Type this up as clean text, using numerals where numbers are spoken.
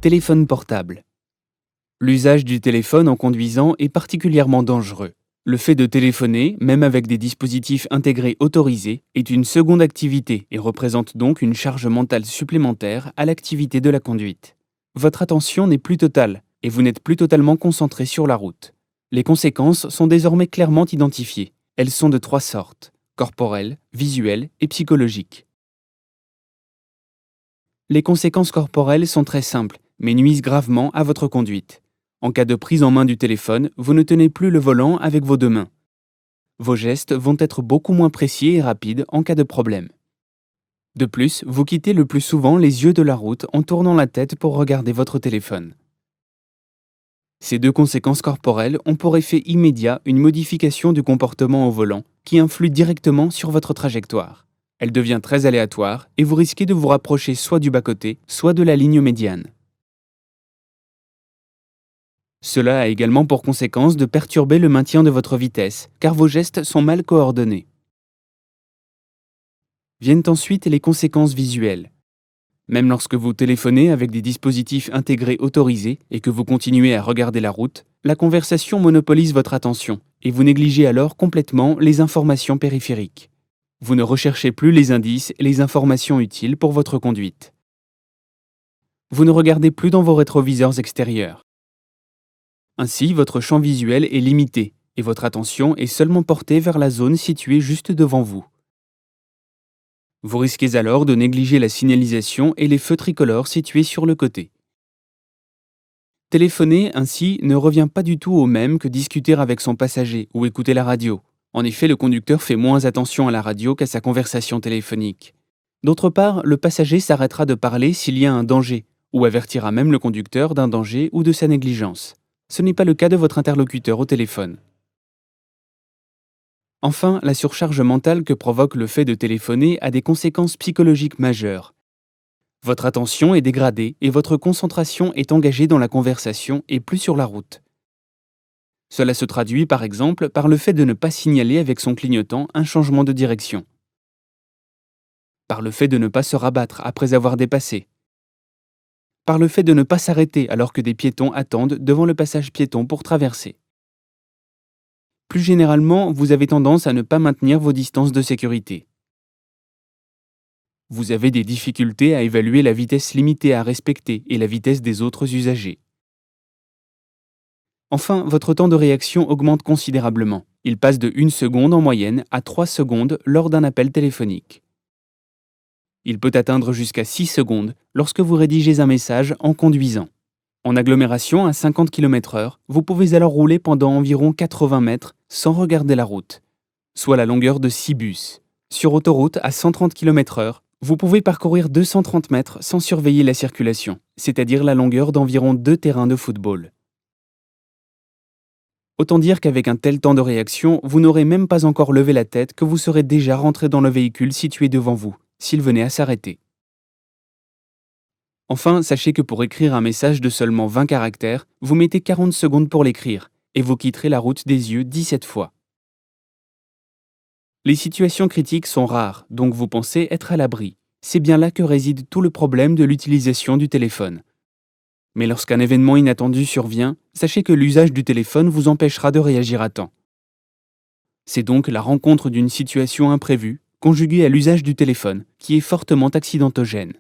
Téléphone portable. L'usage du téléphone en conduisant est particulièrement dangereux. Le fait de téléphoner, même avec des dispositifs intégrés autorisés, est une seconde activité et représente donc une charge mentale supplémentaire à l'activité de la conduite. Votre attention n'est plus totale et vous n'êtes plus totalement concentré sur la route. Les conséquences sont désormais clairement identifiées. Elles sont de 3 sortes: corporelles, visuelles et psychologiques. Les conséquences corporelles sont très simples, mais nuisent gravement à votre conduite. En cas de prise en main du téléphone, vous ne tenez plus le volant avec vos 2 mains. Vos gestes vont être beaucoup moins précis et rapides en cas de problème. De plus, vous quittez le plus souvent les yeux de la route en tournant la tête pour regarder votre téléphone. Ces 2 conséquences corporelles ont pour effet immédiat une modification du comportement au volant qui influe directement sur votre trajectoire. Elle devient très aléatoire et vous risquez de vous rapprocher soit du bas-côté, soit de la ligne médiane. Cela a également pour conséquence de perturber le maintien de votre vitesse, car vos gestes sont mal coordonnés. Viennent ensuite les conséquences visuelles. Même lorsque vous téléphonez avec des dispositifs intégrés autorisés et que vous continuez à regarder la route, la conversation monopolise votre attention et vous négligez alors complètement les informations périphériques. Vous ne recherchez plus les indices et les informations utiles pour votre conduite. Vous ne regardez plus dans vos rétroviseurs extérieurs. Ainsi, votre champ visuel est limité et votre attention est seulement portée vers la zone située juste devant vous. Vous risquez alors de négliger la signalisation et les feux tricolores situés sur le côté. Téléphoner ainsi ne revient pas du tout au même que discuter avec son passager ou écouter la radio. En effet, le conducteur fait moins attention à la radio qu'à sa conversation téléphonique. D'autre part, le passager s'arrêtera de parler s'il y a un danger, ou avertira même le conducteur d'un danger ou de sa négligence. Ce n'est pas le cas de votre interlocuteur au téléphone. Enfin, la surcharge mentale que provoque le fait de téléphoner a des conséquences psychologiques majeures. Votre attention est dégradée et votre concentration est engagée dans la conversation et plus sur la route. Cela se traduit par exemple par le fait de ne pas signaler avec son clignotant un changement de direction, par le fait de ne pas se rabattre après avoir dépassé, par le fait de ne pas s'arrêter alors que des piétons attendent devant le passage piéton pour traverser. Plus généralement, vous avez tendance à ne pas maintenir vos distances de sécurité. Vous avez des difficultés à évaluer la vitesse limitée à respecter et la vitesse des autres usagers. Enfin, votre temps de réaction augmente considérablement. Il passe de 1 seconde en moyenne à 3 secondes lors d'un appel téléphonique. Il peut atteindre jusqu'à 6 secondes lorsque vous rédigez un message en conduisant. En agglomération à 50 km/h, vous pouvez alors rouler pendant environ 80 mètres sans regarder la route, soit la longueur de 6 bus. Sur autoroute à 130 km/h, vous pouvez parcourir 230 mètres sans surveiller la circulation, c'est-à-dire la longueur d'environ 2 terrains de football. Autant dire qu'avec un tel temps de réaction, vous n'aurez même pas encore levé la tête que vous serez déjà rentré dans le véhicule situé devant vous, s'il venait à s'arrêter. Enfin, sachez que pour écrire un message de seulement 20 caractères, vous mettez 40 secondes pour l'écrire, et vous quitterez la route des yeux 17 fois. Les situations critiques sont rares, donc vous pensez être à l'abri. C'est bien là que réside tout le problème de l'utilisation du téléphone. Mais lorsqu'un événement inattendu survient, sachez que l'usage du téléphone vous empêchera de réagir à temps. C'est donc la rencontre d'une situation imprévue, conjuguée à l'usage du téléphone, qui est fortement accidentogène.